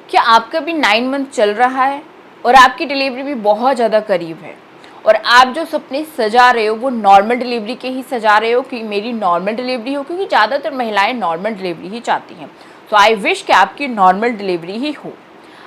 क्या आपका भी 9 मंथ चल रहा है और आपकी डिलीवरी भी बहुत ज़्यादा करीब है और आप जो सपने सजा रहे हो वो नॉर्मल डिलीवरी के ही सजा रहे हो कि मेरी नॉर्मल डिलीवरी हो, क्योंकि ज़्यादातर महिलाएं नॉर्मल डिलीवरी ही चाहती हैं। तो आई विश कि आपकी नॉर्मल डिलीवरी ही हो।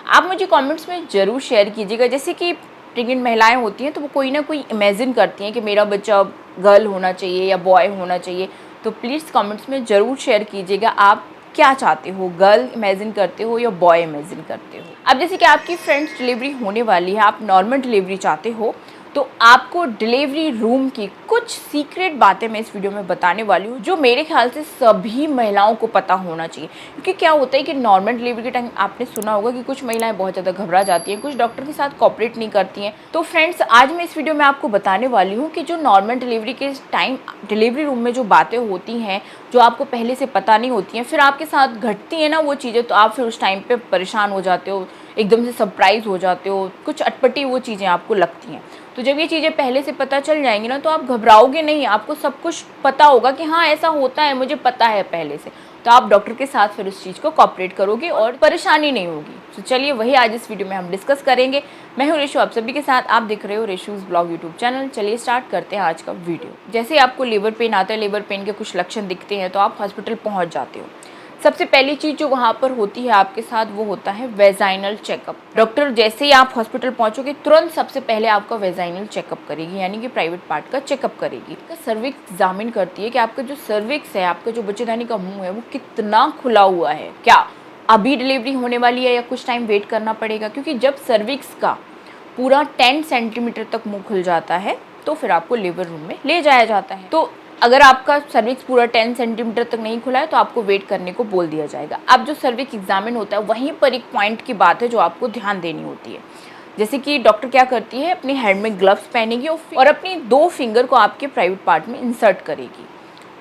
आप मुझे कमेंट्स में ज़रूर शेयर कीजिएगा। जैसे कि प्रेग्नेंट महिलाएं होती हैं तो वो कोई ना कोई इमेजिन करती हैं कि मेरा बच्चा गर्ल होना चाहिए या बॉय होना चाहिए। तो प्लीज़ कमेंट्स में ज़रूर शेयर कीजिएगा आप क्या चाहते हो, गर्ल इमेजिन करते हो या बॉय इमेजिन करते हो। अब जैसे कि आपकी फ्रेंड्स डिलीवरी होने वाली है, आप नॉर्मल डिलीवरी चाहते हो, तो आपको डिलीवरी रूम की कुछ सीक्रेट बातें मैं इस वीडियो में बताने वाली हूँ जो मेरे ख्याल से सभी महिलाओं को पता होना चाहिए। क्योंकि क्या होता है कि नॉर्मल डिलीवरी के टाइम आपने सुना होगा कि कुछ महिलाएं बहुत ज़्यादा घबरा जाती हैं, कुछ डॉक्टर के साथ कोऑपरेट नहीं करती हैं। तो फ्रेंड्स, आज मैं इस वीडियो में आपको बताने वाली हूँ कि जो नॉर्मल डिलीवरी के टाइम डिलीवरी रूम में जो बातें होती हैं, जो आपको पहले से पता नहीं होती हैं, फिर आपके साथ घटती हैं ना वो चीज़ें, तो आप फिर उस टाइम पर परेशान हो जाते हो, एकदम से सरप्राइज़ हो जाते हो, कुछ अटपटी वो चीज़ें आपको लगती हैं। तो जब ये चीज़ें पहले से पता चल जाएंगी ना, तो आप घबराओगे नहीं, आपको सब कुछ पता होगा कि हाँ ऐसा होता है, मुझे पता है पहले से। तो आप डॉक्टर के साथ फिर उस चीज़ को कोऑपरेट करोगे और परेशानी नहीं होगी। तो चलिए वही आज इस वीडियो में हम डिस्कस करेंगे। मैं हूँ रेशू, आप सभी के साथ। आप देख रहे हो रेशूज़ ब्लॉग यूट्यूब चैनल। चलिए स्टार्ट करते हैं आज का वीडियो। जैसे आपको लेबर पेन आता है, लेबर पेन के कुछ लक्षण दिखते हैं तो आप हॉस्पिटल पहुँच जाते हो। सबसे पहली चीज़ जो वहाँ पर होती है आपके साथ वो होता है वेजाइनल चेकअप। डॉक्टर जैसे ही आप हॉस्पिटल पहुँचोगे तुरंत सबसे पहले आपका वेजाइनल चेकअप करेगी, यानी कि प्राइवेट पार्ट का चेकअप करेगी। सर्विक्स एग्जामिन करती है कि आपका जो सर्विक्स है, आपका जो बच्चेदानी का मुंह है, वो कितना खुला हुआ है, क्या अभी डिलीवरी होने वाली है या कुछ टाइम वेट करना पड़ेगा। क्योंकि जब सर्विक्स का पूरा 10 सेंटीमीटर तक मुँह खुल जाता है तो फिर आपको लेबर रूम में ले जाया जाता है। तो अगर आपका सर्विक्स पूरा 10 सेंटीमीटर तक नहीं खुला है तो आपको वेट करने को बोल दिया जाएगा। अब जो सर्विक्स एग्जामिन होता है वहीं पर एक पॉइंट की बात है जो आपको ध्यान देनी होती है। जैसे कि डॉक्टर क्या करती है, अपने हैंड में ग्लव्स पहनेगी और अपनी 2 फिंगर को आपके प्राइवेट पार्ट में इंसर्ट करेगी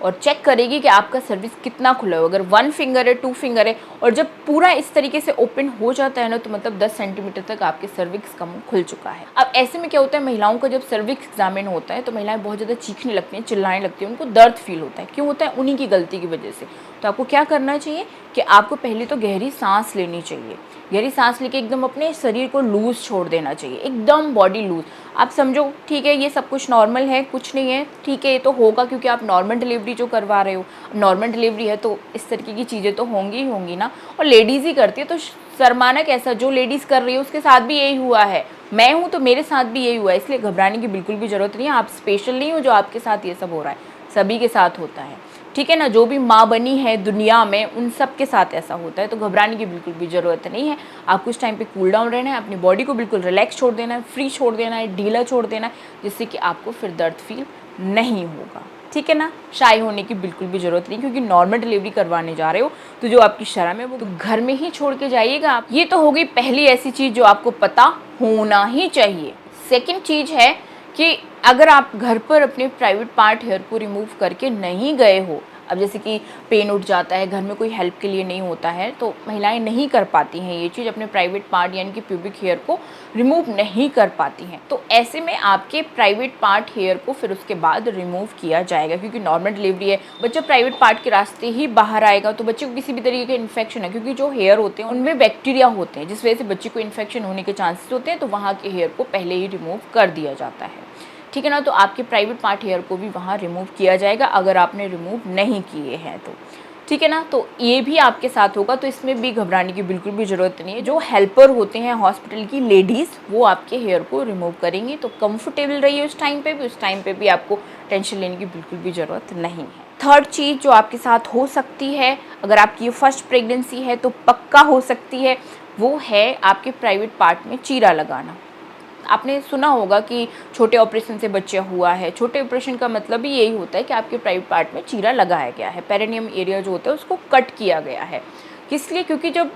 और चेक करेगी कि आपका सर्विस कितना खुला है। अगर 1 फिंगर है, 2 फिंगर है, और जब पूरा इस तरीके से ओपन हो जाता है ना, तो मतलब 10 सेंटीमीटर तक आपके सर्विक्स का मुंह खुल चुका है। अब ऐसे में क्या होता है, महिलाओं का जब सर्विक्स एग्जामिन होता है तो महिलाएं बहुत ज़्यादा चीखने लगती हैं, चिल्लाने लगती हैं, उनको दर्द फील होता है। क्यों होता है? उन्हीं की गलती की वजह से। तो आपको क्या करना चाहिए कि आपको पहले तो गहरी सांस लेनी चाहिए। गहरी सांस लेके एकदम अपने शरीर को लूज़ छोड़ देना चाहिए, एकदम बॉडी लूज़। आप समझो ठीक है, ये सब कुछ नॉर्मल है, कुछ नहीं है, ठीक है, ये तो होगा क्योंकि आप नॉर्मल डिलीवरी जो करवा रहे हो। नॉर्मल डिलीवरी है तो इस तरीके की चीज़ें तो होंगी ही होंगी ना, और लेडीज़ ही करती है तो शर्माना कैसा। जो लेडीज़ कर रही है उसके साथ भी यही हुआ है, मैं हूँ तो मेरे साथ भी यही हुआ है, इसलिए घबराने की बिल्कुल भी ज़रूरत नहीं है। आप स्पेशल नहीं हो जो आपके साथ ये सब हो रहा है, सभी के साथ होता है, ठीक है ना। जो भी माँ बनी है दुनिया में उन सब के साथ ऐसा होता है, तो घबराने की बिल्कुल भी ज़रूरत नहीं है। आप कुछ टाइम पे कूल डाउन रहना है, अपनी बॉडी को बिल्कुल रिलैक्स छोड़ देना है, फ्री छोड़ देना है, ढीला छोड़ देना है, जिससे कि आपको फिर दर्द फील नहीं होगा, ठीक है ना। शाय होने की बिल्कुल भी ज़रूरत नहीं, क्योंकि नॉर्मल डिलीवरी करवाने जा रहे हो तो जो आपकी शर्म है वो तो घर में ही छोड़ के जाइएगा आप। ये तो हो गई पहली ऐसी चीज़ जो आपको पता होना ही चाहिए। सेकेंड चीज़ है कि अगर आप घर पर अपने प्राइवेट पार्ट हेयर को रिमूव करके नहीं गए हो, अब जैसे कि पेन उठ जाता है, घर में कोई हेल्प के लिए नहीं होता है, तो महिलाएं नहीं कर पाती हैं ये चीज़, अपने प्राइवेट पार्ट यानी कि प्यूबिक हेयर को रिमूव नहीं कर पाती हैं। तो ऐसे में आपके प्राइवेट पार्ट हेयर को फिर उसके बाद रिमूव किया जाएगा, क्योंकि नॉर्मल डिलीवरी है, बच्चा प्राइवेट पार्ट के रास्ते ही बाहर आएगा तो बच्चे को किसी भी तरीके का इन्फेक्शन है, क्योंकि जो हेयर होते हैं उनमें बैक्टीरिया होते हैं जिस वजह से बच्चे को इन्फेक्शन होने के चांसेस होते हैं, तो वहाँ के हेयर को पहले ही रिमूव कर दिया जाता है, ठीक है ना। तो आपके प्राइवेट पार्ट हेयर को भी वहाँ रिमूव किया जाएगा अगर आपने रिमूव नहीं किए हैं तो, ठीक है ना। तो ये भी आपके साथ होगा, तो इसमें भी घबराने की बिल्कुल भी ज़रूरत नहीं है। जो हेल्पर होते हैं हॉस्पिटल की लेडीज़, वो आपके हेयर को रिमूव करेंगी, तो कंफर्टेबल रहिए उस टाइम पे भी आपको टेंशन लेने की बिल्कुल भी ज़रूरत नहीं है। थर्ड चीज़ जो आपके साथ हो सकती है, अगर आपकी ये फर्स्ट प्रेगनेंसी है तो पक्का हो सकती है, वो है आपके प्राइवेट पार्ट में चीरा लगाना। आपने सुना होगा कि छोटे ऑपरेशन से बच्चा हुआ है। छोटे ऑपरेशन का मतलब ही यही होता है कि आपके प्राइवेट पार्ट में चीरा लगाया गया है, पेरिनियम एरिया जो होता है उसको कट किया गया है। किस लिए? क्योंकि जब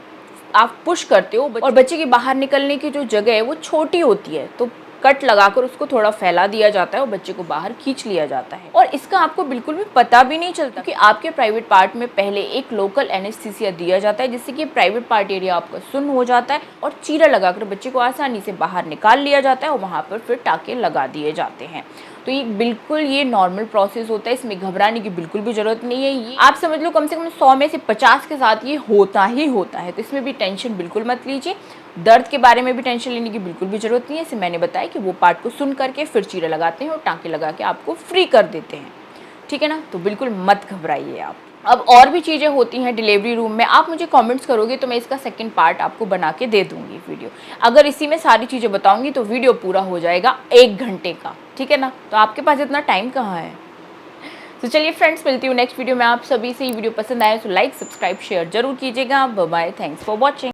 आप पुश करते हो और बच्चे की बाहर निकलने की जो जगह है वो छोटी होती है, तो कट लगाकर उसको थोड़ा फैला दिया जाता है और बच्चे को बाहर खींच लिया जाता है। और इसका आपको बिल्कुल भी पता भी नहीं चलता कि आपके प्राइवेट पार्ट में पहले एक लोकल एनेस्थीसिया दिया जाता है, जिससे कि प्राइवेट पार्ट एरिया आपका सुन्न हो जाता है और चीरा लगाकर बच्चे को आसानी से बाहर निकाल लिया जाता है और वहाँ पर फिर टाँके लगा दिए जाते हैं। तो ये बिल्कुल ये नॉर्मल प्रोसेस होता है, इसमें घबराने की बिल्कुल भी ज़रूरत नहीं है। ये आप समझ लो कम से कम 100 में से 50 के साथ ये होता ही होता है, तो इसमें भी टेंशन बिल्कुल मत लीजिए। दर्द के बारे में भी टेंशन लेने की बिल्कुल भी ज़रूरत नहीं है। इसे मैंने बताया कि वो पार्ट को सुन करके फिर चीरा लगाते हैं और टाँके लगा के आपको फ्री कर देते हैं, ठीक है ना। तो बिल्कुल मत घबराइए आप। अब और भी चीज़ें होती हैं डिलीवरी रूम में, आप मुझे कमेंट्स करोगे तो मैं इसका सेकंड पार्ट आपको बना के दे दूँगी वीडियो। अगर इसी में सारी चीज़ें बताऊँगी तो वीडियो पूरा हो जाएगा 1 घंटे का, ठीक है ना। तो आपके पास इतना टाइम कहाँ है। तो चलिए फ्रेंड्स, मिलती हूँ नेक्स्ट वीडियो में। आप सभी से ये वीडियो पसंद आए तो लाइक, सब्सक्राइब, शेयर जरूर कीजिएगा। Bye bye, thanks for watching.